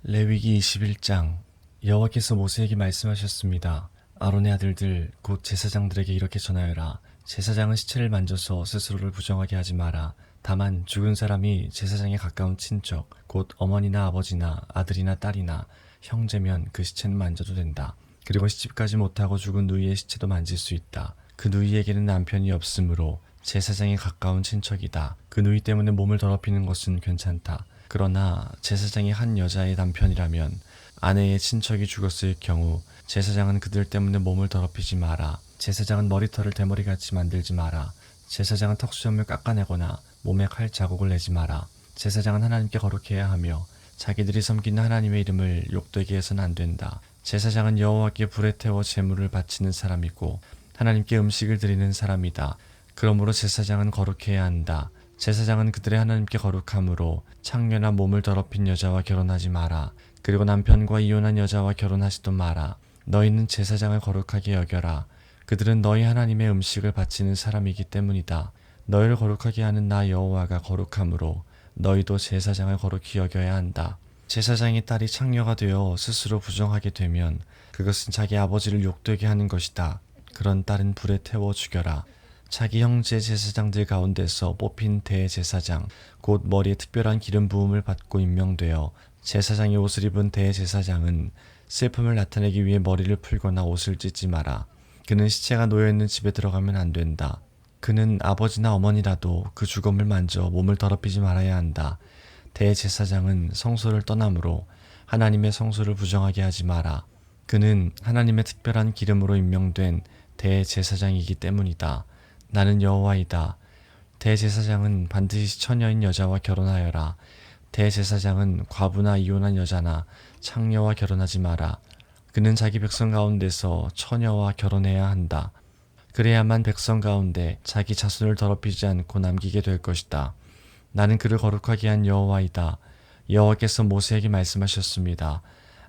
레위기 21장. 여호와께서 모세에게 말씀하셨습니다. 아론의 아들들 곧 제사장들에게 이렇게 전하여라. 제사장은 시체를 만져서 스스로를 부정하게 하지 마라. 다만 죽은 사람이 제사장에 가까운 친척 곧 어머니나 아버지나 아들이나 딸이나 형제면 그 시체는 만져도 된다. 그리고 시집가지 못하고 죽은 누이의 시체도 만질 수 있다. 그 누이에게는 남편이 없으므로 제사장에 가까운 친척이다. 그 누이 때문에 몸을 더럽히는 것은 괜찮다. 그러나 제사장이 한 여자의 남편이라면 아내의 친척이 죽었을 경우 제사장은 그들 때문에 몸을 더럽히지 마라. 제사장은 머리털을 대머리같이 만들지 마라. 제사장은 턱수염을 깎아내거나 몸에 칼 자국을 내지 마라. 제사장은 하나님께 거룩해야 하며 자기들이 섬기는 하나님의 이름을 욕되게 해서는 안 된다. 제사장은 여호와께 불에 태워 제물을 바치는 사람이고 하나님께 음식을 드리는 사람이다. 그러므로 제사장은 거룩해야 한다. 제사장은 그들의 하나님께 거룩함으로 창녀나 몸을 더럽힌 여자와 결혼하지 마라. 그리고 남편과 이혼한 여자와 결혼하지도 마라. 너희는 제사장을 거룩하게 여겨라. 그들은 너희 하나님의 음식을 바치는 사람이기 때문이다. 너희를 거룩하게 하는 나 여호와가 거룩함으로 너희도 제사장을 거룩히 여겨야 한다. 제사장의 딸이 창녀가 되어 스스로 부정하게 되면 그것은 자기 아버지를 욕되게 하는 것이다. 그런 딸은 불에 태워 죽여라. 자기 형제 제사장들 가운데서 뽑힌 대제사장 곧 머리에 특별한 기름 부음을 받고 임명되어 제사장의 옷을 입은 대제사장은 슬픔을 나타내기 위해 머리를 풀거나 옷을 찢지 마라. 그는 시체가 놓여있는 집에 들어가면 안 된다. 그는 아버지나 어머니라도 그 죽음을 만져 몸을 더럽히지 말아야 한다. 대제사장은 성소를 떠나므로 하나님의 성소를 부정하게 하지 마라. 그는 하나님의 특별한 기름으로 임명된 대제사장이기 때문이다. 나는 여호와이다. 대제사장은 반드시 처녀인 여자와 결혼하여라. 대제사장은 과부나 이혼한 여자나 창녀와 결혼하지 마라. 그는 자기 백성 가운데서 처녀와 결혼해야 한다. 그래야만 백성 가운데 자기 자손을 더럽히지 않고 남기게 될 것이다. 나는 그를 거룩하게 한 여호와이다. 여호와께서 모세에게 말씀하셨습니다.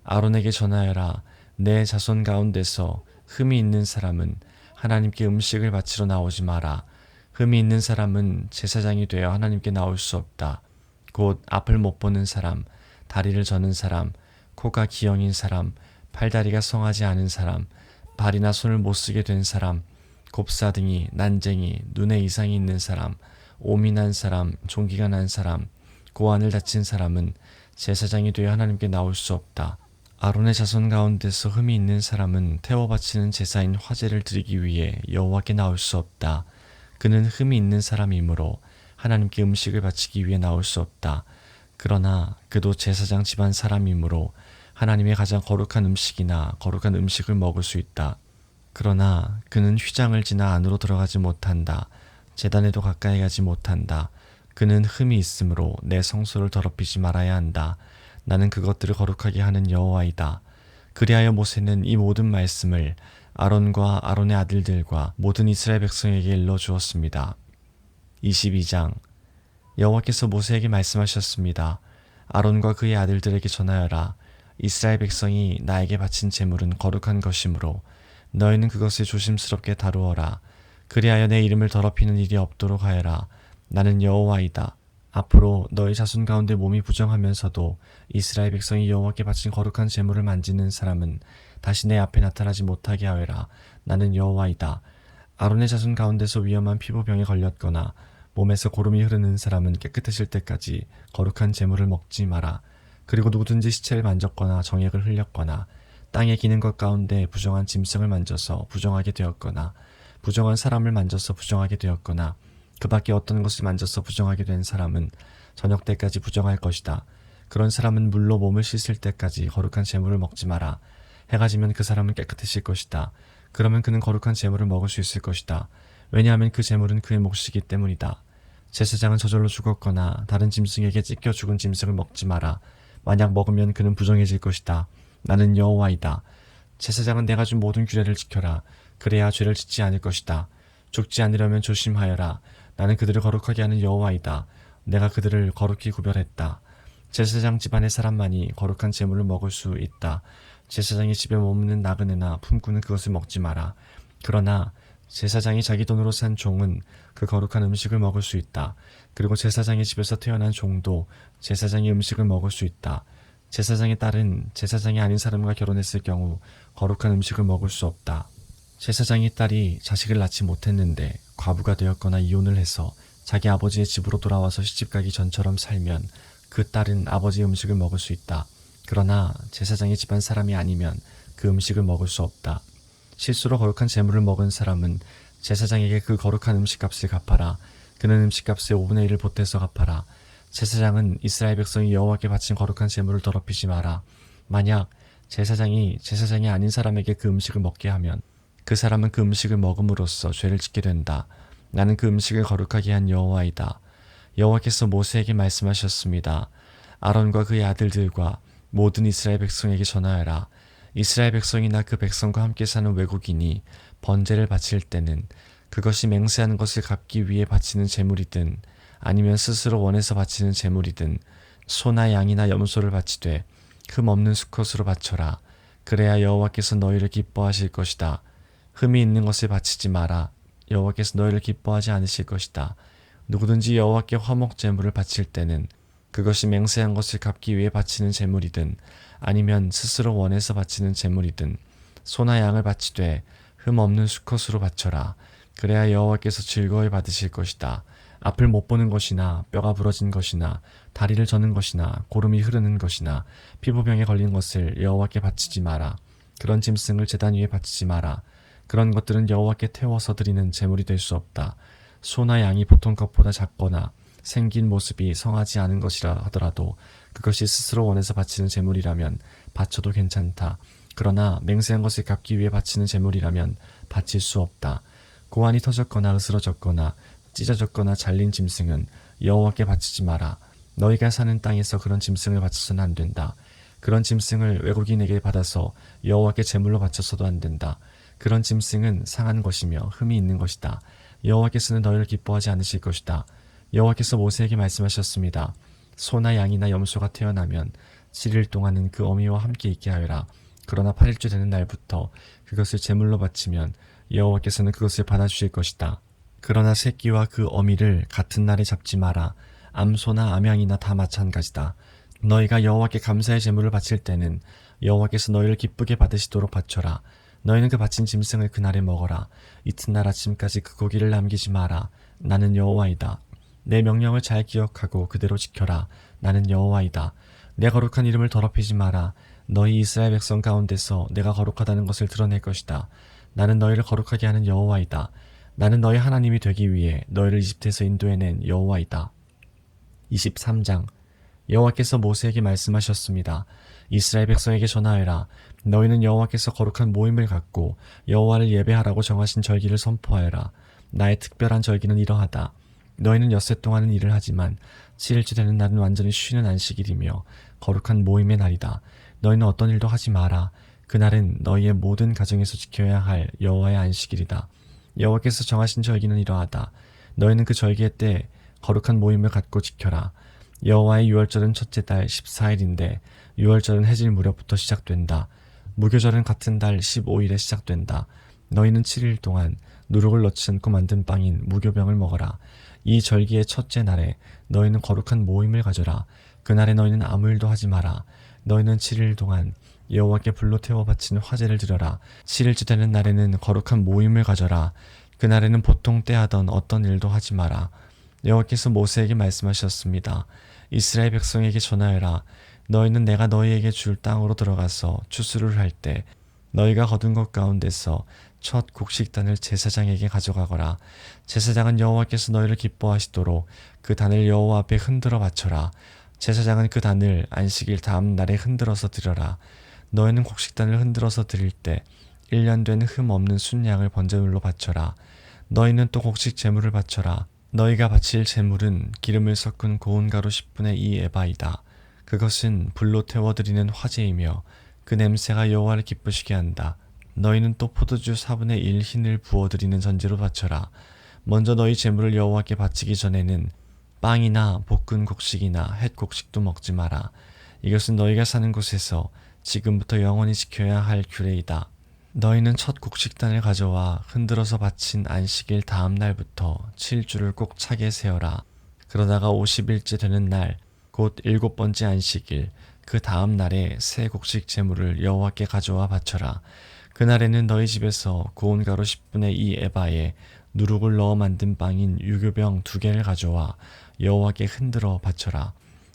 아론에게 전하여라. 내 자손 가운데서 흠이 있는 사람은 하나님께 음식을 바치러 나오지 마라. 흠이 있는 사람은 제사장이 되어 하나님께 나올 수 없다. 곧 앞을 못 보는 사람, 다리를 저는 사람, 코가 기형인 사람, 팔다리가 성하지 않은 사람, 발이나 손을 못 쓰게 된 사람, 곱사등이, 난쟁이, 눈에 이상이 있는 사람, 오미 난 사람, 종기가 난 사람, 고환을 다친 사람은 제사장이 되어 하나님께 나올 수 없다. 아론의 자손 가운데서 흠이 있는 사람은 태워 바치는 제사인 화제를 드리기 위해 여호와께 나올 수 없다. 그는 흠이 있는 사람이므로 하나님께 음식을 바치기 위해 나올 수 없다. 그러나 그도 제사장 집안 사람이므로 하나님의 가장 거룩한 음식이나 거룩한 음식을 먹을 수 있다. 그러나 그는 휘장을 지나 안으로 들어가지 못한다. 제단에도 가까이 가지 못한다. 그는 흠이 있으므로 내 성소를 더럽히지 말아야 한다. 나는 그것들을 거룩하게 하는 여호와이다. 그리하여 모세는 이 모든 말씀을 아론과 아론의 아들들과 모든 이스라엘 백성에게 일러주었습니다. 22장. 여호와께서 모세에게 말씀하셨습니다. 아론과 그의 아들들에게 전하여라. 이스라엘 백성이 나에게 바친 제물은 거룩한 것이므로 너희는 그것을 조심스럽게 다루어라. 그리하여 내 이름을 더럽히는 일이 없도록 하여라. 나는 여호와이다. 앞으로 너희 자손 가운데 몸이 부정하면서도 이스라엘 백성이 여호와께 바친 거룩한 제물을 만지는 사람은 다시 내 앞에 나타나지 못하게 하여라. 나는 여호와이다. 아론의 자손 가운데서 위험한 피부병에 걸렸거나 몸에서 고름이 흐르는 사람은 깨끗해질 때까지 거룩한 제물을 먹지 마라. 그리고 누구든지 시체를 만졌거나 정액을 흘렸거나 땅에 기는 것 가운데 부정한 짐승을 만져서 부정하게 되었거나 부정한 사람을 만져서 부정하게 되었거나 그 밖에 어떤 것을 만져서 부정하게 된 사람은 저녁 때까지 부정할 것이다. 그런 사람은 물로 몸을 씻을 때까지 거룩한 제물을 먹지 마라. 해가 지면 그 사람은 깨끗해질 것이다. 그러면 그는 거룩한 제물을 먹을 수 있을 것이다. 왜냐하면 그 제물은 그의 몫이기 때문이다. 제사장은 저절로 죽었거나 다른 짐승에게 찢겨 죽은 짐승을 먹지 마라. 만약 먹으면 그는 부정해질 것이다. 나는 여호와이다. 제사장은 내가 준 모든 규례를 지켜라. 그래야 죄를 짓지 않을 것이다. 죽지 않으려면 조심하여라. 나는 그들을 거룩하게 하는 여호와이다. 내가 그들을 거룩히 구별했다. 제사장 집안의 사람만이 거룩한 제물을 먹을 수 있다. 제사장의 집에 머무는 나그네나 품꾼은 그것을 먹지 마라. 그러나 제사장이 자기 돈으로 산 종은 그 거룩한 음식을 먹을 수 있다. 그리고 제사장의 집에서 태어난 종도 제사장의 음식을 먹을 수 있다. 제사장의 딸은 제사장이 아닌 사람과 결혼했을 경우 거룩한 음식을 먹을 수 없다. 제사장의 딸이 자식을 낳지 못했는데 과부가 되었거나 이혼을 해서 자기 아버지의 집으로 돌아와서 시집가기 전처럼 살면 그 딸은 아버지의 음식을 먹을 수 있다. 그러나 제사장의 집안 사람이 아니면 그 음식을 먹을 수 없다. 실수로 거룩한 재물을 먹은 사람은 제사장에게 그 거룩한 음식값을 갚아라. 그는 음식값의 5분의 1을 보태서 갚아라. 제사장은 이스라엘 백성이 여호와께 바친 거룩한 재물을 더럽히지 마라. 만약 제사장이 아닌 사람에게 그 음식을 먹게 하면 그 사람은 그 음식을 먹음으로써 죄를 짓게 된다. 나는 그 음식을 거룩하게 한 여호와이다. 여호와께서 모세에게 말씀하셨습니다. 아론과 그의 아들들과 모든 이스라엘 백성에게 전하여라. 이스라엘 백성이나 그 백성과 함께 사는 외국인이 번제를 바칠 때는 그것이 맹세하는 것을 갚기 위해 바치는 제물이든 아니면 스스로 원해서 바치는 제물이든 소나 양이나 염소를 바치되 흠 없는 수컷으로 바쳐라. 그래야 여호와께서 너희를 기뻐하실 것이다. 흠이 있는 것을 바치지 마라. 여호와께서 너희를 기뻐하지 않으실 것이다. 누구든지 여호와께 화목 제물을 바칠 때는 그것이 맹세한 것을 갚기 위해 바치는 제물이든 아니면 스스로 원해서 바치는 제물이든 소나 양을 바치되 흠 없는 수컷으로 바쳐라. 그래야 여호와께서 즐거이 받으실 것이다. 앞을 못 보는 것이나 뼈가 부러진 것이나 다리를 저는 것이나 고름이 흐르는 것이나 피부병에 걸린 것을 여호와께 바치지 마라. 그런 짐승을 제단 위에 바치지 마라. 그런 것들은 여호와께 태워서 드리는 제물이 될 수 없다. 소나 양이 보통 것보다 작거나 생긴 모습이 성하지 않은 것이라 하더라도 그것이 스스로 원해서 바치는 제물이라면 바쳐도 괜찮다. 그러나 맹세한 것을 갚기 위해 바치는 제물이라면 바칠 수 없다. 고환이 터졌거나 으스러졌거나 찢어졌거나 잘린 짐승은 여호와께 바치지 마라. 너희가 사는 땅에서 그런 짐승을 바쳐서는 안 된다. 그런 짐승을 외국인에게 받아서 여호와께 제물로 바쳐서도 안 된다. 그런 짐승은 상한 것이며 흠이 있는 것이다. 여호와께서는 너희를 기뻐하지 않으실 것이다. 여호와께서 모세에게 말씀하셨습니다. 소나 양이나 염소가 태어나면 7일 동안은 그 어미와 함께 있게 하여라. 그러나 8일째 되는 날부터 그것을 제물로 바치면 여호와께서는 그것을 받아주실 것이다. 그러나 새끼와 그 어미를 같은 날에 잡지 마라. 암소나 암양이나 다 마찬가지다. 너희가 여호와께 감사의 제물을 바칠 때는 여호와께서 너희를 기쁘게 받으시도록 바쳐라. 너희는 그 바친 짐승을 그날에 먹어라. 이튿날 아침까지 그 고기를 남기지 마라. 나는 여호와이다. 내 명령을 잘 기억하고 그대로 지켜라. 나는 여호와이다. 내 거룩한 이름을 더럽히지 마라. 너희 이스라엘 백성 가운데서 내가 거룩하다는 것을 드러낼 것이다. 나는 너희를 거룩하게 하는 여호와이다. 나는 너희 하나님이 되기 위해 너희를 이집트에서 인도해낸 여호와이다. 23장 여호와께서 모세에게 말씀하셨습니다. 이스라엘 백성에게 전하여라. 너희는 여호와께서 거룩한 모임을 갖고 여호와를 예배하라고 정하신 절기를 선포하여라. 나의 특별한 절기는 이러하다. 너희는 엿새 동안은 일을 하지만 7일째 되는 날은 완전히 쉬는 안식일이며 거룩한 모임의 날이다. 너희는 어떤 일도 하지 마라. 그날은 너희의 모든 가정에서 지켜야 할 여호와의 안식일이다. 여호와께서 정하신 절기는 이러하다. 너희는 그 절기의 때 거룩한 모임을 갖고 지켜라. 여호와의 유월절은 첫째 달 14일인데 유월절은 해질 무렵부터 시작된다. 무교절은 같은 달 15일에 시작된다. 너희는 7일 동안 누룩을 넣지 않고 만든 빵인 무교병을 먹어라. 이 절기의 첫째 날에 너희는 거룩한 모임을 가져라. 그날에 너희는 아무 일도 하지 마라. 너희는 7일 동안 여호와께 불로 태워 바치는 화제를 드려라. 7일째 되는 날에는 거룩한 모임을 가져라. 그날에는 보통 때 하던 어떤 일도 하지 마라. 여호와께서 모세에게 말씀하셨습니다. 이스라엘 백성에게 전하여라. 너희는 내가 너희에게 줄 땅으로 들어가서 추수를 할 때 너희가 거둔 것 가운데서 첫 곡식단을 제사장에게 가져가거라. 제사장은 여호와께서 너희를 기뻐하시도록 그 단을 여호와 앞에 흔들어 바쳐라. 제사장은 그 단을 안식일 다음 날에 흔들어서 드려라. 너희는 곡식단을 흔들어서 드릴 때 1년 된 흠 없는 순양을 번제물로 바쳐라. 너희는 또 곡식 제물을 바쳐라. 너희가 바칠 제물은 기름을 섞은 고운 가루 10분의 2 에바이다. 그것은 불로 태워드리는 화제이며 그 냄새가 여호와를 기쁘시게 한다. 너희는 또 포도주 4분의 1 흰을 부어드리는 전제로 바쳐라. 먼저 너희 제물을 여호와께 바치기 전에는 빵이나 볶은 곡식이나 햇 곡식도 먹지 마라. 이것은 너희가 사는 곳에서 지금부터 영원히 지켜야 할 규례이다. 너희는 첫 곡식단을 가져와 흔들어서 바친 안식일 다음 날부터 7주를 꼭 차게 세어라. 그러다가 50일째 되는 날, 곧 7번째 안식일, 그 다음 날에 새 곡식 제물을 여호와께 가져와 바쳐라. 그날에는 너희 집에서 고운 가루 10분의 2 에바에 누룩을 넣어 만든 빵인 유교병 2개를 가져와 여호와께 흔들어 바쳐라.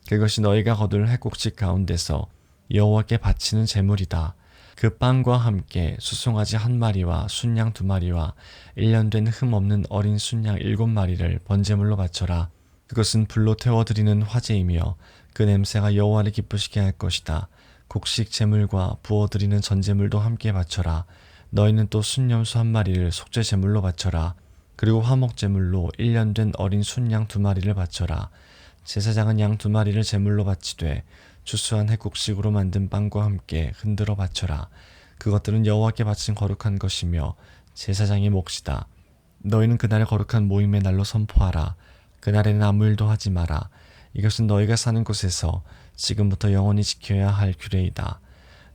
그것이 너희가 거둘 핵곡식 가운데서 여호와께 바치는 제물이다. 그 빵과 함께 수송아지 1마리와 순양 2마리와 1년 된 흠 없는 어린 순양 7마리를 번제물로 바쳐라. 그것은 불로 태워드리는 화제이며 그 냄새가 여호와를 기쁘시게 할 것이다. 곡식 제물과 부어드리는 전제물도 함께 바쳐라. 너희는 또 순염소 1마리를 속죄 제물로 바쳐라. 그리고 화목 제물로 1년 된 어린 순양 2마리를 바쳐라. 제사장은 양 2마리를 제물로 바치되 추수한 핵곡식으로 만든 빵과 함께 흔들어 바쳐라. 그것들은 여호와께 바친 거룩한 것이며 제사장의 몫이다. 너희는 그날의 거룩한 모임의 날로 선포하라. 그날에는 아무 일도 하지 마라. 이것은 너희가 사는 곳에서 지금부터 영원히 지켜야 할 규례이다.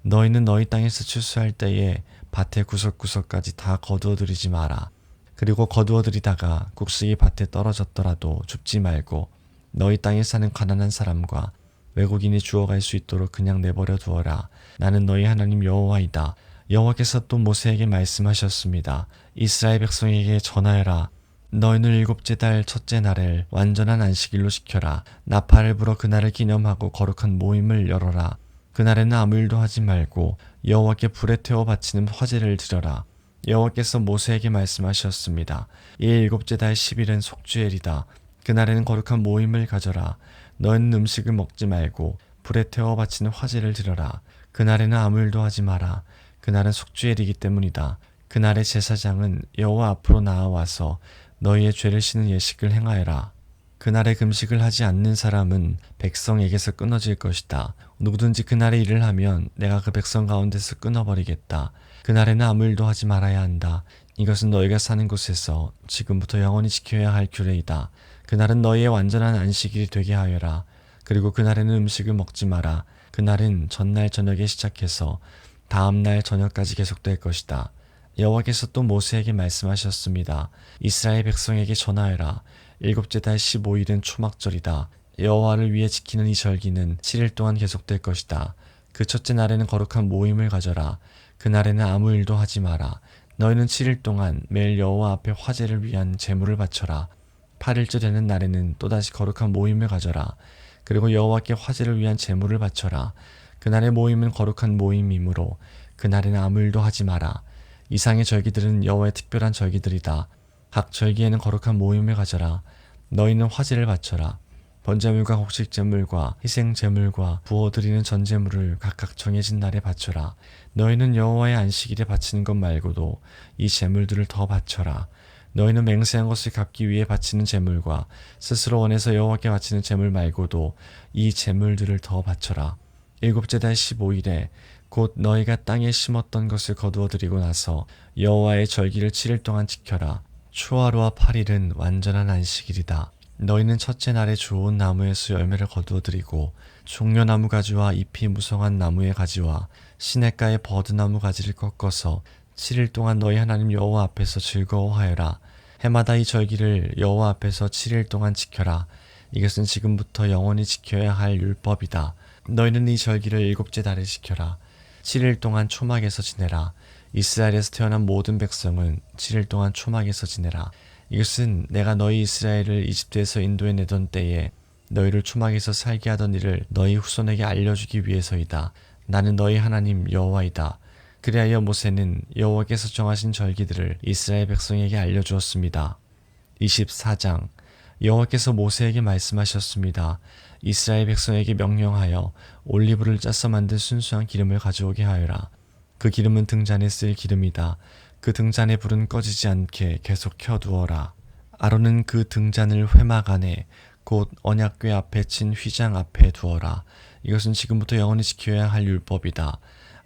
너희는 너희 땅에서 추수할 때에 밭의 구석구석까지 다 거두어들이지 마라. 그리고 거두어들이다가 곡식이 밭에 떨어졌더라도 줍지 말고 너희 땅에 사는 가난한 사람과 외국인이 주워갈 수 있도록 그냥 내버려 두어라. 나는 너희 하나님 여호와이다. 여호와께서 또 모세에게 말씀하셨습니다. 이스라엘 백성에게 전하여라. 너희는 7째 달 첫째 날을 완전한 안식일로 지켜라. 나팔을 불어 그날을 기념하고 거룩한 모임을 열어라. 그날에는 아무 일도 하지 말고 여호와께 불에 태워 바치는 화제를 드려라. 여호와께서 모세에게 말씀하셨습니다. 이 7째 달 10일은 속죄일이다. 그날에는 거룩한 모임을 가져라. 너희는 음식을 먹지 말고 불에 태워 바치는 화제를 드려라. 그날에는 아무 일도 하지 마라. 그날은 속죄일이기 때문이다. 그날의 제사장은 여호와 앞으로 나아와서 너희의 죄를 씻는 예식을 행하여라. 그날에 금식을 하지 않는 사람은 백성에게서 끊어질 것이다. 누구든지 그날에 일을 하면 내가 그 백성 가운데서 끊어버리겠다. 그날에는 아무 일도 하지 말아야 한다. 이것은 너희가 사는 곳에서 지금부터 영원히 지켜야 할 규례이다. 그날은 너희의 완전한 안식일이 되게 하여라. 그리고 그날에는 음식을 먹지 마라. 그날은 전날 저녁에 시작해서 다음날 저녁까지 계속될 것이다. 여호와께서 또 모세에게 말씀하셨습니다. 이스라엘 백성에게 전하여라. 7째 달 15일은 초막절이다. 여호와를 위해 지키는 이 절기는 7일 동안 계속될 것이다. 그 첫째 날에는 거룩한 모임을 가져라. 그날에는 아무 일도 하지 마라. 너희는 7일 동안 매일 여호와 앞에 화제를 위한 제물을 바쳐라. 8일째 되는 날에는 또다시 거룩한 모임을 가져라. 그리고 여호와께 화제를 위한 제물을 바쳐라. 그날의 모임은 거룩한 모임이므로 그날에는 아무 일도 하지 마라. 이상의 절기들은 여호와의 특별한 절기들이다. 각 절기에는 거룩한 모임을 가져라. 너희는 화제를 바쳐라. 번제물과 곡식제물과 희생제물과 부어드리는 전제물을 각각 정해진 날에 바쳐라. 너희는 여호와의 안식일에 바치는 것 말고도 이 제물들을 더 바쳐라. 너희는 맹세한 것을 갚기 위해 바치는 제물과 스스로 원해서 여호와께 바치는 제물 말고도 이 제물들을 더 바쳐라. 7째 달 15일에 곧 너희가 땅에 심었던 것을 거두어들이고 나서 여호와의 절기를 7일 동안 지켜라. 초하루와 8일은 완전한 안식일이다. 너희는 첫째 날에 좋은 나무에서 열매를 거두어들이고 종려나무 가지와 잎이 무성한 나무의 가지와 시냇가의 버드나무 가지를 꺾어서 7일 동안 너희 하나님 여호와 앞에서 즐거워하여라. 해마다 이 절기를 여호와 앞에서 7일 동안 지켜라. 이것은 지금부터 영원히 지켜야 할 율법이다. 너희는 이 절기를 7째 달에 지켜라. 7일 동안 초막에서 지내라. 이스라엘에서 태어난 모든 백성은 7일 동안 초막에서 지내라. 이것은 내가 너희 이스라엘을 이집트에서 인도해내던 때에 너희를 초막에서 살게 하던 일을 너희 후손에게 알려주기 위해서이다. 나는 너희 하나님 여호와이다. 그리하여 모세는 여호와께서 정하신 절기들을 이스라엘 백성에게 알려주었습니다. 24장 여호와께서 모세에게 말씀하셨습니다. 이스라엘 백성에게 명령하여 올리브를 짜서 만든 순수한 기름을 가져오게 하여라. 그 기름은 등잔에 쓸 기름이다. 그 등잔의 불은 꺼지지 않게 계속 켜두어라. 아론은 그 등잔을 회막 안에 곧 언약궤 앞에 친 휘장 앞에 두어라. 이것은 지금부터 영원히 지켜야 할 율법이다.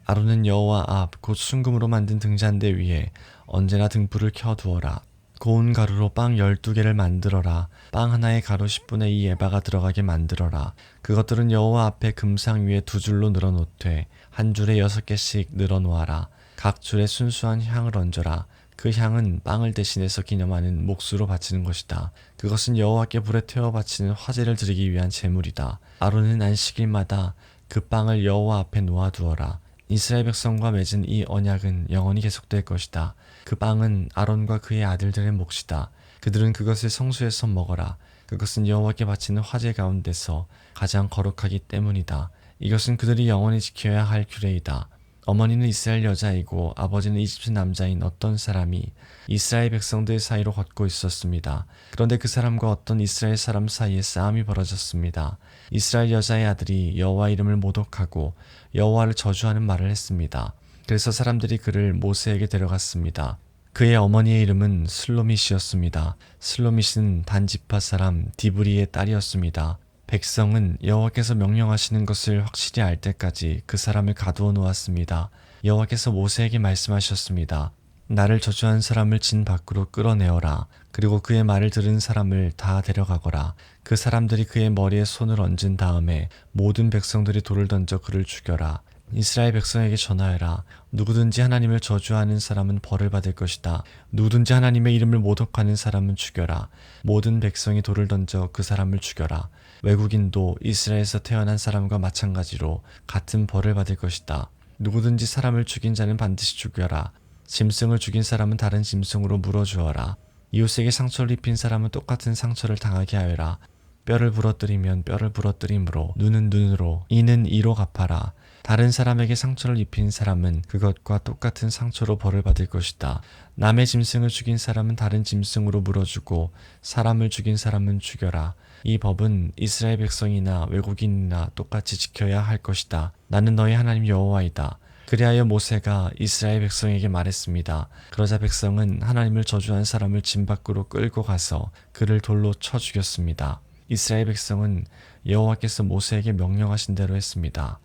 아론은 여호와 앞 곧 순금으로 만든 등잔대 위에 언제나 등불을 켜두어라. 고운 가루로 빵 12개를 만들어라. 빵 하나에 가루 10분의 2 에바가 들어가게 만들어라. 그것들은 여호와 앞에 금상 위에 2줄로 늘어놓되 한 줄에 6개씩 늘어놓아라. 각 줄에 순수한 향을 얹어라. 그 향은 빵을 대신해서 기념하는 몫으로 바치는 것이다. 그것은 여호와께 불에 태워 바치는 화제를 드리기 위한 제물이다. 아론은 안식일마다 그 빵을 여호와 앞에 놓아두어라. 이스라엘 백성과 맺은 이 언약은 영원히 계속될 것이다. 그 빵은 아론과 그의 아들들의 몫이다. 그들은 그것을 성소에서 먹어라. 그것은 여호와께 바치는 화제 가운데서 가장 거룩하기 때문이다. 이것은 그들이 영원히 지켜야 할 규례이다. 어머니는 이스라엘 여자이고 아버지는 이집트 남자인 어떤 사람이 이스라엘 백성들 사이로 걷고 있었습니다. 그런데 그 사람과 어떤 이스라엘 사람 사이에 싸움이 벌어졌습니다. 이스라엘 여자의 아들이 여호와 이름을 모독하고 여호와를 저주하는 말을 했습니다. 그래서 사람들이 그를 모세에게 데려갔습니다. 그의 어머니의 이름은 슬로밋이었습니다. 슬로밋은 단지파 사람 디브리의 딸이었습니다. 백성은 여호와께서 명령하시는 것을 확실히 알 때까지 그 사람을 가두어 놓았습니다. 여호와께서 모세에게 말씀하셨습니다. 나를 저주한 사람을 진 밖으로 끌어내어라. 그리고 그의 말을 들은 사람을 다 데려가거라. 그 사람들이 그의 머리에 손을 얹은 다음에 모든 백성들이 돌을 던져 그를 죽여라. 이스라엘 백성에게 전하여라. 누구든지 하나님을 저주하는 사람은 벌을 받을 것이다. 누구든지 하나님의 이름을 모독하는 사람은 죽여라. 모든 백성이 돌을 던져 그 사람을 죽여라. 외국인도 이스라엘에서 태어난 사람과 마찬가지로 같은 벌을 받을 것이다. 누구든지 사람을 죽인 자는 반드시 죽여라. 짐승을 죽인 사람은 다른 짐승으로 물어주어라. 이웃에게 상처를 입힌 사람은 똑같은 상처를 당하게 하여라. 뼈를 부러뜨리면 뼈를 부러뜨림으로 눈은 눈으로 이는 이로 갚아라. 다른 사람에게 상처를 입힌 사람은 그것과 똑같은 상처로 벌을 받을 것이다. 남의 짐승을 죽인 사람은 다른 짐승으로 물어주고 사람을 죽인 사람은 죽여라. 이 법은 이스라엘 백성이나 외국인이나 똑같이 지켜야 할 것이다. 나는 너희 하나님 여호와이다. 그리하여 모세가 이스라엘 백성에게 말했습니다. 그러자 백성은 하나님을 저주한 사람을 진 밖으로 끌고 가서 그를 돌로 쳐 죽였습니다. 이스라엘 백성은 여호와께서 모세에게 명령하신 대로 했습니다.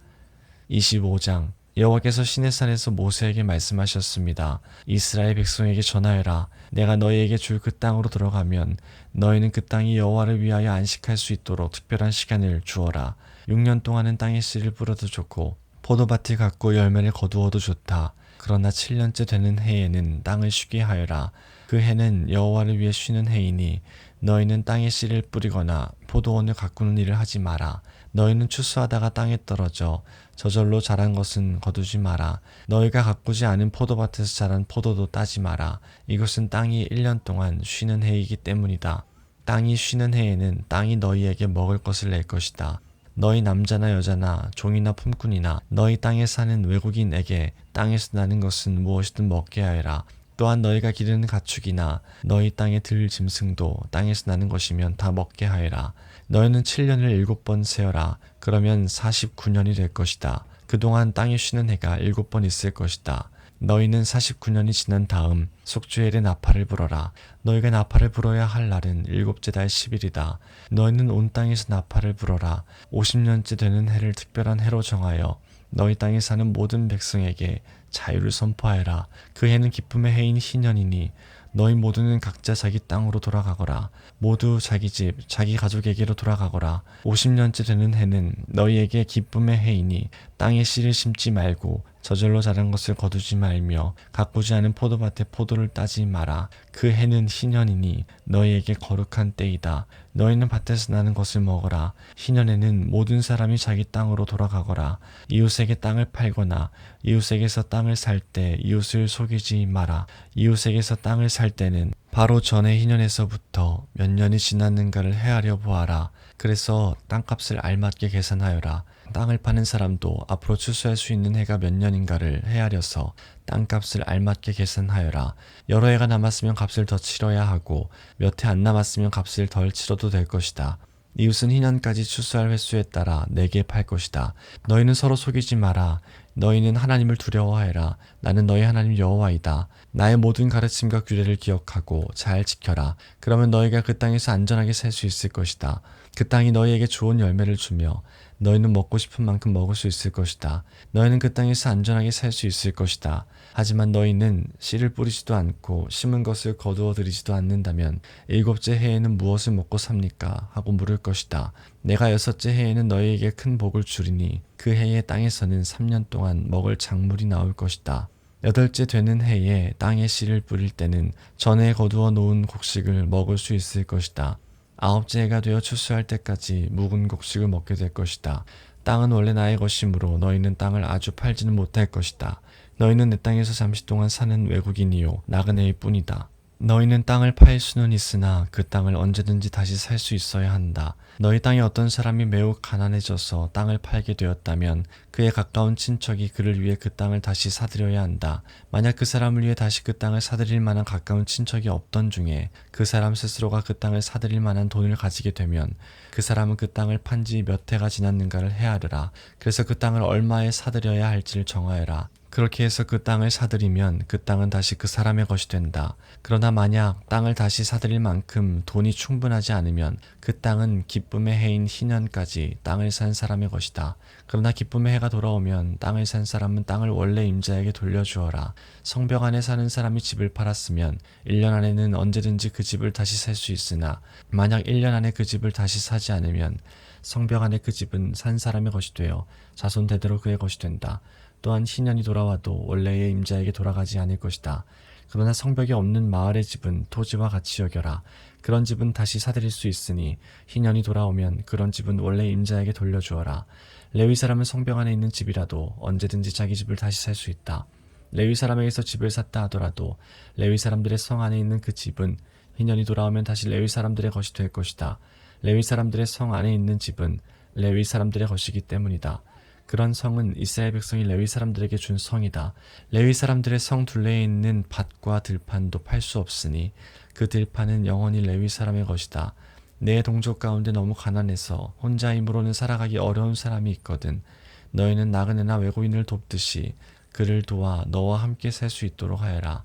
25장 여호와께서 시내산에서 모세에게 말씀하셨습니다. 이스라엘 백성에게 전하여라. 내가 너희에게 줄 그 땅으로 들어가면 너희는 그 땅이 여호와를 위하여 안식할 수 있도록 특별한 시간을 주어라. 6년 동안은 땅에 씨를 뿌려도 좋고 포도밭을 갖고 열매를 거두어도 좋다. 그러나 7년째 되는 해에는 땅을 쉬게 하여라. 그 해는 여호와를 위해 쉬는 해이니 너희는 땅에 씨를 뿌리거나 포도원을 가꾸는 일을 하지 마라. 너희는 추수하다가 땅에 떨어져 저절로 자란 것은 거두지 마라. 너희가 가꾸지 않은 포도밭에서 자란 포도도 따지 마라. 이것은 땅이 1년 동안 쉬는 해이기 때문이다. 땅이 쉬는 해에는 땅이 너희에게 먹을 것을 낼 것이다. 너희 남자나 여자나 종이나 품꾼이나 너희 땅에 사는 외국인에게 땅에서 나는 것은 무엇이든 먹게 하여라. 또한 너희가 기르는 가축이나 너희 땅의 들 짐승도 땅에서 나는 것이면 다 먹게 하여라. 너희는 7년을 7번 세어라. 그러면 49년이 될 것이다. 그동안 땅에 쉬는 해가 7번 있을 것이다. 너희는 49년이 지난 다음 속주엘의 나팔을 불어라. 너희가 나팔을 불어야 할 날은 7째 달 10일이다. 너희는 온 땅에서 나팔을 불어라. 50년째 되는 해를 특별한 해로 정하여 너희 땅에 사는 모든 백성에게 자유를 선포하여라. 그 해는 기쁨의 해인 희년이니 너희 모두는 각자 자기 땅으로 돌아가거라. 모두 자기 집, 자기 가족에게로 돌아가거라. 50년째 되는 해는 너희에게 기쁨의 해이니 땅에 씨를 심지 말고 저절로 자란 것을 거두지 말며 가꾸지 않은 포도밭에 포도를 따지 마라. 그 해는 희년이니 너희에게 거룩한 때이다. 너희는 밭에서 나는 것을 먹어라. 희년에는 모든 사람이 자기 땅으로 돌아가거라. 이웃에게 땅을 팔거나 이웃에게서 땅을 살 때 이웃을 속이지 마라. 이웃에게서 땅을 살 때는 바로 전에 희년에서부터 몇 년이 지났는가를 헤아려 보아라. 그래서 땅값을 알맞게 계산하여라. 땅을 파는 사람도 앞으로 추수할 수 있는 해가 몇 년인가를 헤아려서 땅값을 알맞게 계산하여라. 여러 해가 남았으면 값을 더 치러야 하고 몇 해 안 남았으면 값을 덜 치러도 될 것이다. 이웃은 희년까지 추수할 횟수에 따라 내게 팔 것이다. 너희는 서로 속이지 마라. 너희는 하나님을 두려워하여라. 나는 너희 하나님 여호와이다. 나의 모든 가르침과 규례를 기억하고 잘 지켜라. 그러면 너희가 그 땅에서 안전하게 살 수 있을 것이다. 그 땅이 너희에게 좋은 열매를 주며 너희는 먹고 싶은 만큼 먹을 수 있을 것이다. 너희는 그 땅에서 안전하게 살 수 있을 것이다. 하지만 너희는 씨를 뿌리지도 않고 심은 것을 거두어 들이지도 않는다면 7째 해에는 무엇을 먹고 삽니까? 하고 물을 것이다. 내가 6째 해에는 너희에게 큰 복을 주리니 그 해에 땅에서는 3년 동안 먹을 작물이 나올 것이다. 8째 되는 해에 땅에 씨를 뿌릴 때는 전에 거두어 놓은 곡식을 먹을 수 있을 것이다. 9째 해가 되어 추수할 때까지 묵은 곡식을 먹게 될 것이다. 땅은 원래 나의 것이므로 너희는 땅을 아주 팔지는 못할 것이다. 너희는 내 땅에서 잠시 동안 사는 외국인이요 나그네일 뿐이다. 너희는 땅을 팔 수는 있으나 그 땅을 언제든지 다시 살 수 있어야 한다. 너희 땅에 어떤 사람이 매우 가난해져서 땅을 팔게 되었다면 그에 가까운 친척이 그를 위해 그 땅을 다시 사들여야 한다. 만약 그 사람을 위해 다시 그 땅을 사들일 만한 가까운 친척이 없던 중에 그 사람 스스로가 그 땅을 사들일 만한 돈을 가지게 되면 그 사람은 그 땅을 판 지 몇 해가 지났는가를 헤아르라. 그래서 그 땅을 얼마에 사들여야 할지를 정하여라. 그렇게 해서 그 땅을 사들이면 그 땅은 다시 그 사람의 것이 된다. 그러나 만약 땅을 다시 사들일 만큼 돈이 충분하지 않으면 그 땅은 기쁨의 해인 희년까지 땅을 산 사람의 것이다. 그러나 기쁨의 해가 돌아오면 땅을 산 사람은 땅을 원래 임자에게 돌려주어라. 성벽 안에 사는 사람이 집을 팔았으면 1년 안에는 언제든지 그 집을 다시 살 수 있으나 만약 1년 안에 그 집을 다시 사지 않으면 성벽 안에 그 집은 산 사람의 것이 되어 자손 대대로 그의 것이 된다. 또한 희년이 돌아와도 원래의 임자에게 돌아가지 않을 것이다. 그러나 성벽이 없는 마을의 집은 토지와 같이 여겨라. 그런 집은 다시 사들일 수 있으니 희년이 돌아오면 그런 집은 원래 임자에게 돌려주어라. 레위 사람은 성벽 안에 있는 집이라도 언제든지 자기 집을 다시 살 수 있다. 레위 사람에게서 집을 샀다 하더라도 레위 사람들의 성 안에 있는 그 집은 희년이 돌아오면 다시 레위 사람들의 것이 될 것이다. 레위 사람들의 성 안에 있는 집은 레위 사람들의 것이기 때문이다. 그런 성은 이스라엘 백성이 레위 사람들에게 준 성이다. 레위 사람들의 성 둘레에 있는 밭과 들판도 팔 수 없으니 그 들판은 영원히 레위 사람의 것이다. 내 동족 가운데 너무 가난해서 혼자 힘으로는 살아가기 어려운 사람이 있거든. 너희는 나그네나 외국인을 돕듯이 그를 도와 너와 함께 살 수 있도록 하여라.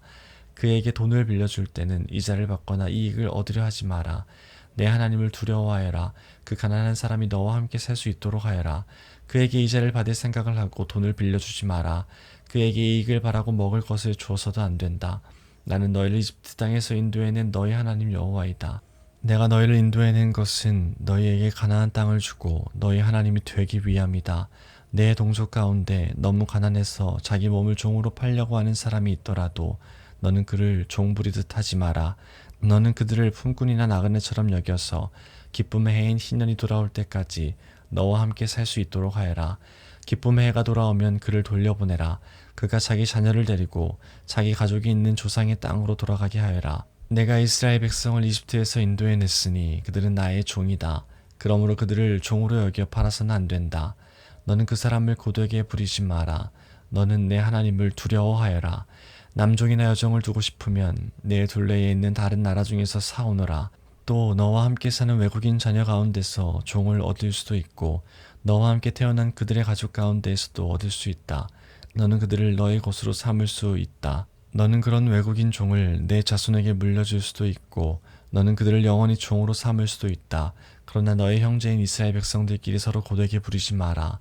그에게 돈을 빌려줄 때는 이자를 받거나 이익을 얻으려 하지 마라. 내 하나님을 두려워하여라. 그 가난한 사람이 너와 함께 살 수 있도록 하여라. 그에게 이자를 받을 생각을 하고 돈을 빌려주지 마라. 그에게 이익을 바라고 먹을 것을 주어서도 안 된다. 나는 너희를 이집트 땅에서 인도해낸 너희 하나님 여호와이다. 내가 너희를 인도해낸 것은 너희에게 가나안 땅을 주고 너희 하나님이 되기 위함이다. 내 동족 가운데 너무 가난해서 자기 몸을 종으로 팔려고 하는 사람이 있더라도 너는 그를 종 부리듯 하지 마라. 너는 그들을 품꾼이나 나그네처럼 여겨서 기쁨의 해인 희년이 돌아올 때까지 너와 함께 살 수 있도록 하여라. 기쁨의 해가 돌아오면 그를 돌려보내라. 그가 자기 자녀를 데리고 자기 가족이 있는 조상의 땅으로 돌아가게 하여라. 내가 이스라엘 백성을 이집트에서 인도해냈으니 그들은 나의 종이다. 그러므로 그들을 종으로 여겨 팔아서는 안 된다. 너는 그 사람을 고되게 부리지 마라. 너는 내 하나님을 두려워하여라. 남종이나 여종을 두고 싶으면 내 둘레에 있는 다른 나라 중에서 사오너라. 또 너와 함께 사는 외국인 자녀 가운데서 종을 얻을 수도 있고 너와 함께 태어난 그들의 가족 가운데에서도 얻을 수 있다. 너는 그들을 너의 것으로 삼을 수 있다. 너는 그런 외국인 종을 내 자손에게 물려줄 수도 있고 너는 그들을 영원히 종으로 삼을 수도 있다. 그러나 너의 형제인 이스라엘 백성들끼리 서로 고되게 부리지 마라.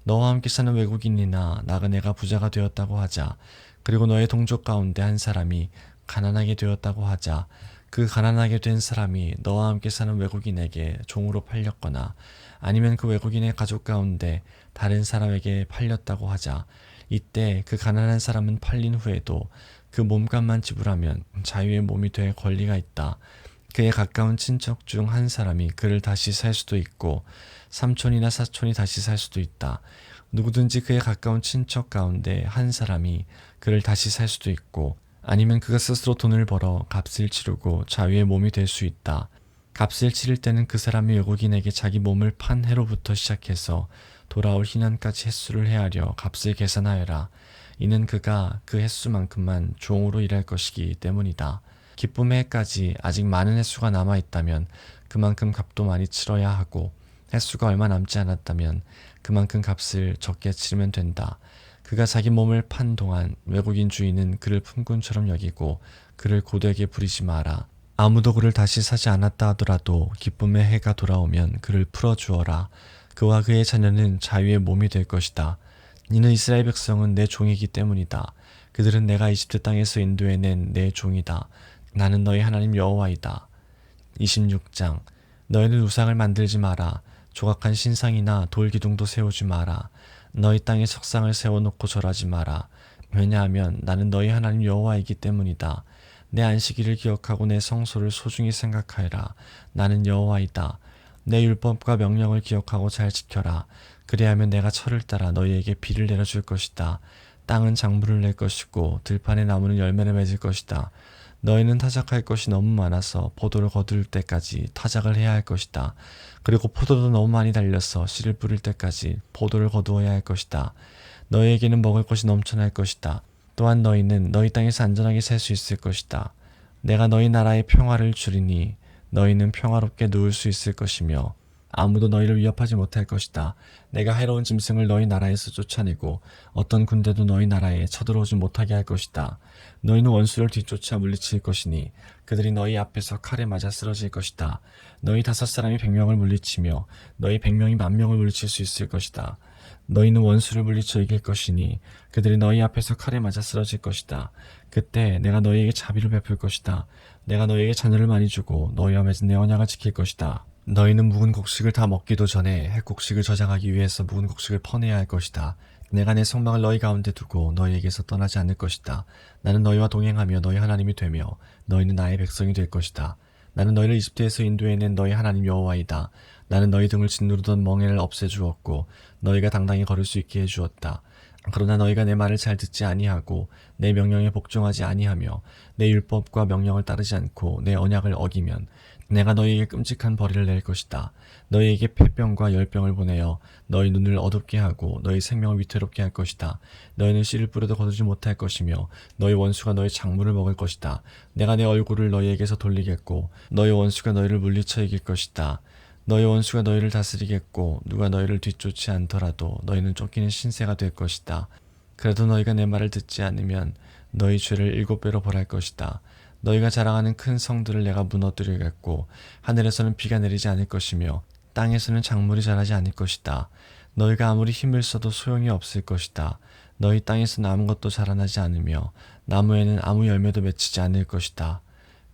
너와 함께 사는 외국인이나 나그네가 부자가 되었다고 하자. 그리고 너의 동족 가운데 한 사람이 가난하게 되었다고 하자. 그 가난하게 된 사람이 너와 함께 사는 외국인에게 종으로 팔렸거나 아니면 그 외국인의 가족 가운데 다른 사람에게 팔렸다고 하자. 이때 그 가난한 사람은 팔린 후에도 그 몸값만 지불하면 자유의 몸이 될 권리가 있다. 그의 가까운 친척 중 한 사람이 그를 다시 살 수도 있고 삼촌이나 사촌이 다시 살 수도 있다. 누구든지 그의 가까운 친척 가운데 한 사람이 그를 다시 살 수도 있고 아니면 그가 스스로 돈을 벌어 값을 치르고 자유의 몸이 될 수 있다. 값을 치를 때는 그 사람이 외국인에게 자기 몸을 판 해로부터 시작해서 돌아올 희년까지 횟수를 헤아려 값을 계산하여라. 이는 그가 그 횟수만큼만 종으로 일할 것이기 때문이다. 기쁨의 해까지 아직 많은 횟수가 남아있다면 그만큼 값도 많이 치러야 하고 횟수가 얼마 남지 않았다면 그만큼 값을 적게 치르면 된다. 그가 자기 몸을 판 동안 외국인 주인은 그를 품꾼처럼 여기고 그를 고되게 부리지 마라. 아무도 그를 다시 사지 않았다 하더라도 기쁨의 해가 돌아오면 그를 풀어주어라. 그와 그의 자녀는 자유의 몸이 될 것이다. 이는 이스라엘 백성은 내 종이기 때문이다. 그들은 내가 이집트 땅에서 인도해낸 내 종이다. 나는 너희 하나님 여호와이다. 26장 너희는 우상을 만들지 마라. 조각한 신상이나 돌기둥도 세우지 마라. 너희 땅에 석상을 세워놓고 절하지 마라. 왜냐하면 나는 너희 하나님 여호와이기 때문이다. 내 안식일을 기억하고 내 성소를 소중히 생각하여라. 나는 여호와이다. 내 율법과 명령을 기억하고 잘 지켜라. 그리하면 내가 철을 따라 너희에게 비를 내려줄 것이다. 땅은 작물을 낼 것이고 들판의 나무는 열매를 맺을 것이다. 너희는 타작할 것이 너무 많아서 포도를 거둘 때까지 타작을 해야 할 것이다. 그리고 포도도 너무 많이 달려서 씨를 뿌릴 때까지 포도를 거두어야 할 것이다. 너희에게는 먹을 것이 넘쳐날 것이다. 또한 너희는 너희 땅에서 안전하게 살 수 있을 것이다. 내가 너희 나라에 평화를 주리니 너희는 평화롭게 누울 수 있을 것이며 아무도 너희를 위협하지 못할 것이다. 내가 해로운 짐승을 너희 나라에서 쫓아내고 어떤 군대도 너희 나라에 쳐들어오지 못하게 할 것이다. 너희는 원수를 뒤쫓아 물리칠 것이니 그들이 너희 앞에서 칼에 맞아 쓰러질 것이다. 너희 5사람이 100명을 물리치며 너희 100명이 10,000명을 물리칠 수 있을 것이다. 너희는 원수를 물리쳐 이길 것이니 그들이 너희 앞에서 칼에 맞아 쓰러질 것이다. 그때 내가 너희에게 자비를 베풀 것이다. 내가 너희에게 자녀를 많이 주고 너희와 맺은 내 언약을 지킬 것이다. 너희는 묵은 곡식을 다 먹기도 전에 해 곡식을 저장하기 위해서 묵은 곡식을 퍼내야 할 것이다. 내가 내 성막을 너희 가운데 두고 너희에게서 떠나지 않을 것이다. 나는 너희와 동행하며 너희 하나님이 되며 너희는 나의 백성이 될 것이다. 나는 너희를 이집트에서 인도해낸 너희 하나님 여호와이다. 나는 너희 등을 짓누르던 멍에를 없애주었고 너희가 당당히 걸을 수 있게 해주었다. 그러나 너희가 내 말을 잘 듣지 아니하고 내 명령에 복종하지 아니하며 내 율법과 명령을 따르지 않고 내 언약을 어기면 내가 너희에게 끔찍한 벌을 낼 것이다. 너희에게 폐병과 열병을 보내어 너희 눈을 어둡게 하고 너희 생명을 위태롭게 할 것이다. 너희는 씨를 뿌려도 거두지 못할 것이며 너희 원수가 너희 작물을 먹을 것이다. 내가 내 얼굴을 너희에게서 돌리겠고 너희 원수가 너희를 물리쳐 이길 것이다. 너희 원수가 너희를 다스리겠고 누가 너희를 뒤쫓지 않더라도 너희는 쫓기는 신세가 될 것이다. 그래도 너희가 내 말을 듣지 않으면 너희 죄를 7배로 벌할 것이다. 너희가 자랑하는 큰 성들을 내가 무너뜨리겠고 하늘에서는 비가 내리지 않을 것이며 땅에서는 작물이 자라지 않을 것이다. 너희가 아무리 힘을 써도 소용이 없을 것이다. 너희 땅에서는 아무것도 자라나지 않으며 나무에는 아무 열매도 맺히지 않을 것이다.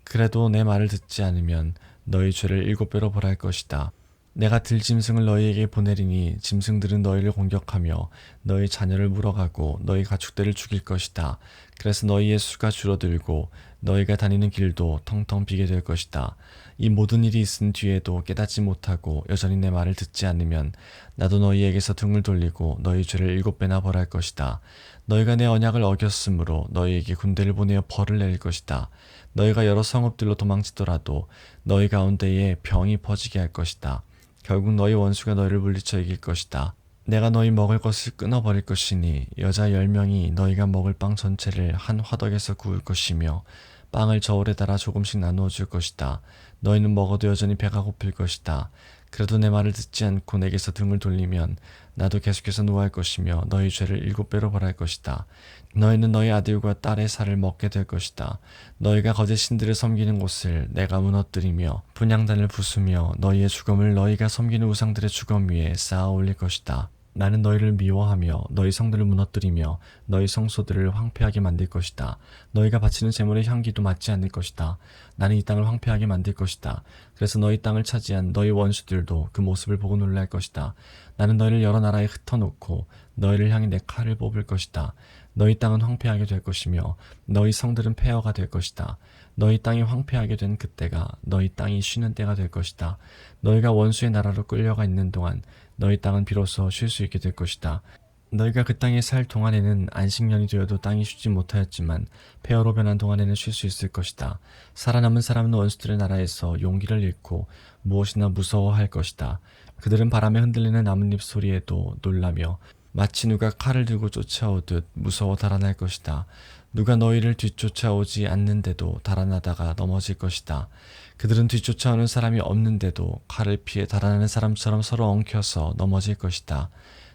그래도 내 말을 듣지 않으면 너희 죄를 7배로 벌할 것이다. 내가 들짐승을 너희에게 보내리니 짐승들은 너희를 공격하며 너희 자녀를 물어가고 너희 가축들을 죽일 것이다. 그래서 너희의 수가 줄어들고 너희가 다니는 길도 텅텅 비게 될 것이다. 이 모든 일이 있은 뒤에도 깨닫지 못하고 여전히 내 말을 듣지 않으면 나도 너희에게서 등을 돌리고 너희 죄를 7배나 벌할 것이다. 너희가 내 언약을 어겼으므로 너희에게 군대를 보내어 벌을 내릴 것이다. 너희가 여러 성읍들로 도망치더라도 너희 가운데에 병이 퍼지게 할 것이다. 결국 너희 원수가 너희를 물리쳐 이길 것이다. 내가 너희 먹을 것을 끊어버릴 것이니 여자 10명이 너희가 먹을 빵 전체를 한 화덕에서 구울 것이며 빵을 저울에 달아 조금씩 나누어 줄 것이다. 너희는 먹어도 여전히 배가 고플 것이다. 그래도 내 말을 듣지 않고 내게서 등을 돌리면 나도 계속해서 노할 것이며 너희 죄를 7배로 벌할 것이다. 너희는 너희 아들과 딸의 살을 먹게 될 것이다. 너희가 거짓 신들을 섬기는 곳을 내가 무너뜨리며 분향단을 부수며 너희의 주검을 너희가 섬기는 우상들의 주검 위에 쌓아 올릴 것이다. 나는 너희를 미워하며 너희 성들을 무너뜨리며 너희 성소들을 황폐하게 만들 것이다. 너희가 바치는 제물의 향기도 맞지 않을 것이다. 나는 이 땅을 황폐하게 만들 것이다. 그래서 너희 땅을 차지한 너희 원수들도 그 모습을 보고 놀랄 것이다. 나는 너희를 여러 나라에 흩어놓고 너희를 향해 내 칼을 뽑을 것이다. 너희 땅은 황폐하게 될 것이며 너희 성들은 폐허가 될 것이다. 너희 땅이 황폐하게 된 그때가 너희 땅이 쉬는 때가 될 것이다. 너희가 원수의 나라로 끌려가 있는 동안 너희 땅은 비로소 쉴 수 있게 될 것이다. 너희가 그 땅에 살 동안에는 안식년이 되어도 땅이 쉬지 못하였지만 폐허로 변한 동안에는 쉴 수 있을 것이다. 살아남은 사람은 원수들의 나라에서 용기를 잃고 무엇이나 무서워할 것이다. 그들은 바람에 흔들리는 나뭇잎 소리에도 놀라며 마치 누가 칼을 들고 쫓아오듯 무서워 달아날 것이다. 누가 너희를 뒤쫓아오지 않는데도 달아나다가 넘어질 것이다. 그들은 뒤쫓아오는 사람이 없는데도 칼을 피해 달아나는 사람처럼 서로 엉켜서 넘어질 것이다.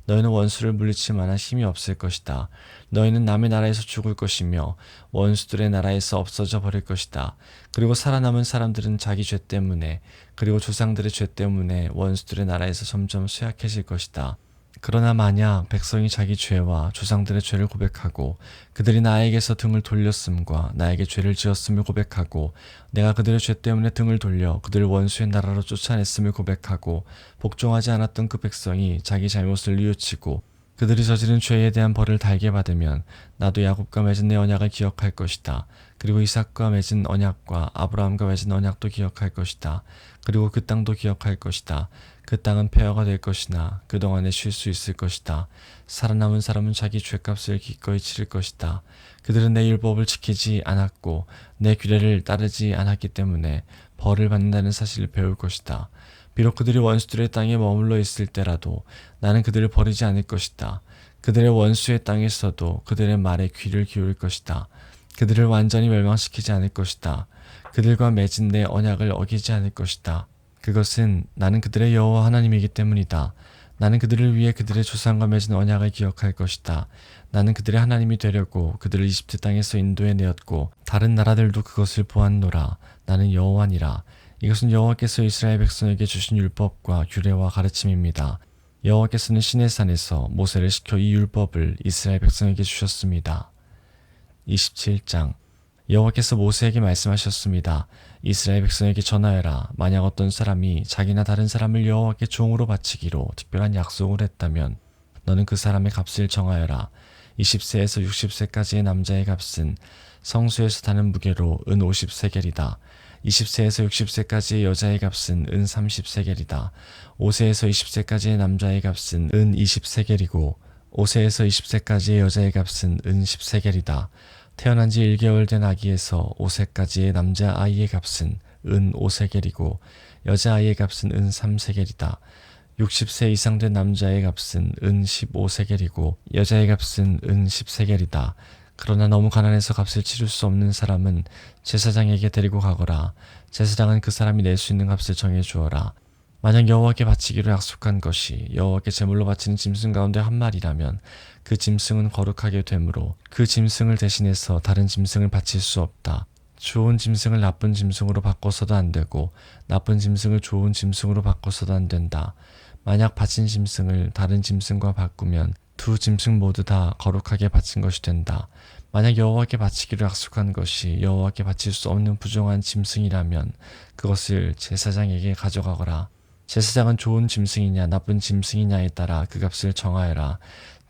너희는 원수를 물리칠 만한 힘이 없을 것이다. 너희는 남의 나라에서 죽을 것이며 원수들의 나라에서 없어져 버릴 것이다. 그리고 살아남은 사람들은 자기 죄 때문에 그리고 조상들의 죄 때문에 원수들의 나라에서 점점 쇠약해질 것이다. 그러나 만약 백성이 자기 죄와 조상들의 죄를 고백하고 그들이 나에게서 등을 돌렸음과 나에게 죄를 지었음을 고백하고 내가 그들의 죄 때문에 등을 돌려 그들을 원수의 나라로 쫓아냈음을 고백하고 복종하지 않았던 그 백성이 자기 잘못을 뉘우치고 그들이 저지른 죄에 대한 벌을 달게 받으면 나도 야곱과 맺은 내 언약을 기억할 것이다. 그리고 이삭과 맺은 언약과 아브라함과 맺은 언약도 기억할 것이다. 그리고 그 땅도 기억할 것이다. 그 땅은 폐허가 될 것이나 그동안에 쉴 수 있을 것이다. 살아남은 사람은 자기 죄값을 기꺼이 치를 것이다. 그들은 내 율법을 지키지 않았고 내 규례를 따르지 않았기 때문에 벌을 받는다는 사실을 배울 것이다. 비록 그들이 원수들의 땅에 머물러 있을 때라도 나는 그들을 버리지 않을 것이다. 그들의 원수의 땅에서도 그들의 말에 귀를 기울일 것이다. 그들을 완전히 멸망시키지 않을 것이다. 그들과 맺은 내 언약을 어기지 않을 것이다. 그것은 나는 그들의 여호와 하나님이기 때문이다. 나는 그들을 위해 그들의 조상과 맺은 언약을 기억할 것이다. 나는 그들의 하나님이 되려고 그들을 이집트 땅에서 인도해 내었고 다른 나라들도 그것을 보았노라. 나는 여호와니라. 이것은 여호와께서 이스라엘 백성에게 주신 율법과 규례와 가르침입니다. 여호와께서는 시내산에서 모세를 시켜 이 율법을 이스라엘 백성에게 주셨습니다. 27장 여호와께서 모세에게 말씀하셨습니다. 이스라엘 백성에게 전하여라. 만약 어떤 사람이 자기나 다른 사람을 여호와께 종으로 바치기로 특별한 약속을 했다면 너는 그 사람의 값을 정하여라. 20세에서 60세까지의 남자의 값은 성수에서 다는 무게로 은 50세겔이다. 20세에서 60세까지의 여자의 값은 은 30세겔이다. 5세에서 20세까지의 남자의 값은 은 20세겔이고 5세에서 20세까지의 여자의 값은 은 10세겔이다. 태어난 지 1개월 된 아기에서 5세까지의 남자 아이의 값은 은 5세겔이고 여자 아이의 값은 은 3세겔이다. 60세 이상 된 남자의 값은 은 15세겔이고 여자의 값은 은 10세겔이다. 그러나 너무 가난해서 값을 치를 수 없는 사람은 제사장에게 데리고 가거라. 제사장은 그 사람이 낼 수 있는 값을 정해 주어라. 만약 여호와께 바치기로 약속한 것이 여호와께 제물로 바치는 짐승 가운데 한 마리라면 그 짐승은 거룩하게 되므로 그 짐승을 대신해서 다른 짐승을 바칠 수 없다. 좋은 짐승을 나쁜 짐승으로 바꿔서도 안 되고 나쁜 짐승을 좋은 짐승으로 바꿔서도 안 된다. 만약 바친 짐승을 다른 짐승과 바꾸면 두 짐승 모두 다 거룩하게 바친 것이 된다. 만약 여호와께 바치기로 약속한 것이 여호와께 바칠 수 없는 부정한 짐승이라면 그것을 제사장에게 가져가거라. 제사장은 좋은 짐승이냐 나쁜 짐승이냐에 따라 그 값을 정하여라.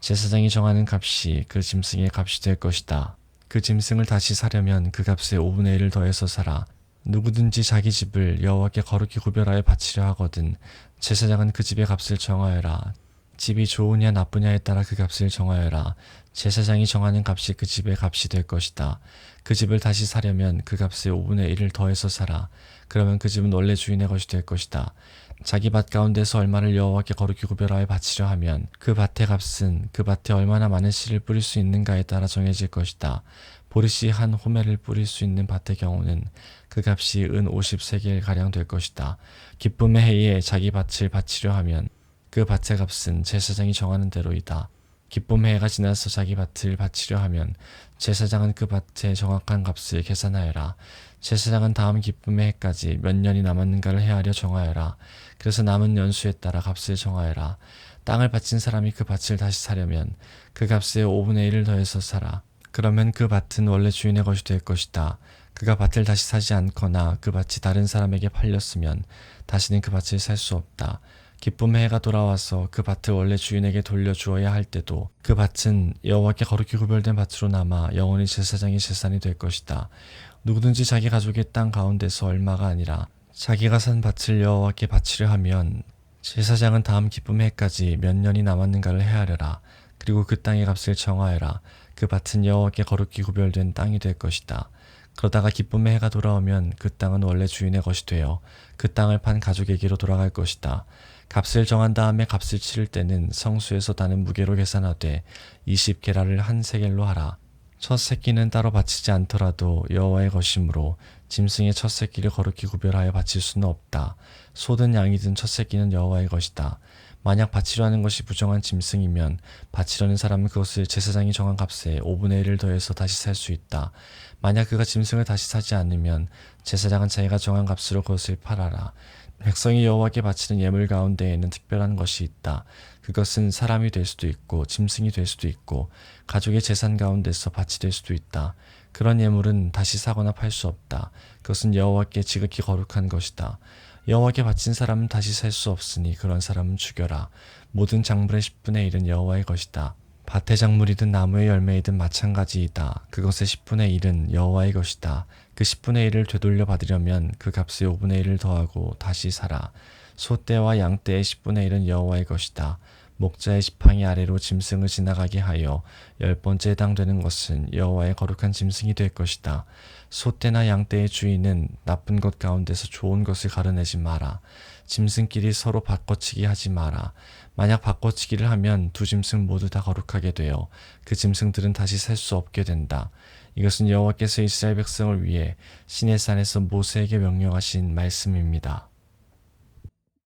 제사장이 정하는 값이 그 짐승의 값이 될 것이다. 그 짐승을 다시 사려면 그 값의 5분의 1을 더해서 사라. 누구든지 자기 집을 여호와께 거룩히 구별하여 바치려 하거든 제사장은 그 집의 값을 정하여라. 집이 좋으냐 나쁘냐에 따라 그 값을 정하여라. 제사장이 정하는 값이 그 집의 값이 될 것이다. 그 집을 다시 사려면 그 값의 5분의 1을 더해서 사라. 그러면 그 집은 원래 주인의 것이 될 것이다. 자기 밭 가운데서 얼마를 여호와께 거룩히 구별하여 바치려 하면 그 밭의 값은 그 밭에 얼마나 많은 씨를 뿌릴 수 있는가에 따라 정해질 것이다. 보리씨 한 호멜을 뿌릴 수 있는 밭의 경우는 그 값이 은 50세겔가량 될 것이다. 기쁨의 해에 자기 밭을 바치려 하면 그 밭의 값은 제사장이 정하는 대로이다. 기쁨의 해가 지나서 자기 밭을 바치려 하면 제사장은 그 밭의 정확한 값을 계산하여라. 제사장은 다음 기쁨의 해까지 몇 년이 남았는가를 헤아려 정하여라. 그래서 남은 연수에 따라 값을 정하여라. 땅을 바친 사람이 그 밭을 다시 사려면 그 값의 5분의 1을 더해서 사라. 그러면 그 밭은 원래 주인의 것이 될 것이다. 그가 밭을 다시 사지 않거나 그 밭이 다른 사람에게 팔렸으면 다시는 그 밭을 살 수 없다. 기쁨의 해가 돌아와서 그 밭을 원래 주인에게 돌려주어야 할 때도 그 밭은 여호와께 거룩히 구별된 밭으로 남아 영원히 제사장의 재산이 될 것이다. 누구든지 자기 가족의 땅 가운데서 얼마가 아니라 자기가 산 밭을 여호와께 바치려 하면 제사장은 다음 기쁨의 해까지 몇 년이 남았는가를 헤아려라. 그리고 그 땅의 값을 정하여라. 그 밭은 여호와께 거룩히 구별된 땅이 될 것이다. 그러다가 기쁨의 해가 돌아오면 그 땅은 원래 주인의 것이 되어 그 땅을 판 가족에게로 돌아갈 것이다. 값을 정한 다음에 값을 치를 때는 성수에서 다는 무게로 계산하되 20게라를 한 세겔로 하라. 첫 새끼는 따로 바치지 않더라도 여호와의 것이므로 짐승의 첫 새끼를 거룩히 구별하여 바칠 수는 없다. 소든 양이든 첫 새끼는 여호와의 것이다. 만약 바치려 하는 것이 부정한 짐승이면 바치려는 사람은 그것을 제사장이 정한 값에 5분의 1을 더해서 다시 살 수 있다. 만약 그가 짐승을 다시 사지 않으면 제사장은 자기가 정한 값으로 그것을 팔아라. 백성이 여호와께 바치는 예물 가운데에는 특별한 것이 있다. 그것은 사람이 될 수도 있고 짐승이 될 수도 있고 가족의 재산 가운데서 바치될 수도 있다. 그런 예물은 다시 사거나 팔 수 없다. 그것은 여호와께 지극히 거룩한 것이다. 여호와께 바친 사람은 다시 살 수 없으니 그런 사람은 죽여라. 모든 작물의 10분의 1은 여호와의 것이다. 밭의 작물이든 나무의 열매이든 마찬가지이다. 그것의 10분의 1은 여호와의 것이다. 그 10분의 1을 되돌려 받으려면 그 값의 5분의 1을 더하고 다시 사라. 소떼와 양떼의 10분의 1은 여호와의 것이다. 목자의 지팡이 아래로 짐승을 지나가게 하여 10번째 해당되는 것은 여호와의 거룩한 짐승이 될 것이다. 소떼나 양떼의 주인은 나쁜 것 가운데서 좋은 것을 가려내지 마라. 짐승끼리 서로 바꿔치기 하지 마라. 만약 바꿔치기를 하면 두 짐승 모두 다 거룩하게 되어 그 짐승들은 다시 살 수 없게 된다. 이것은 여호와께서 이스라엘 백성을 위해 시내산에서 모세에게 명령하신 말씀입니다.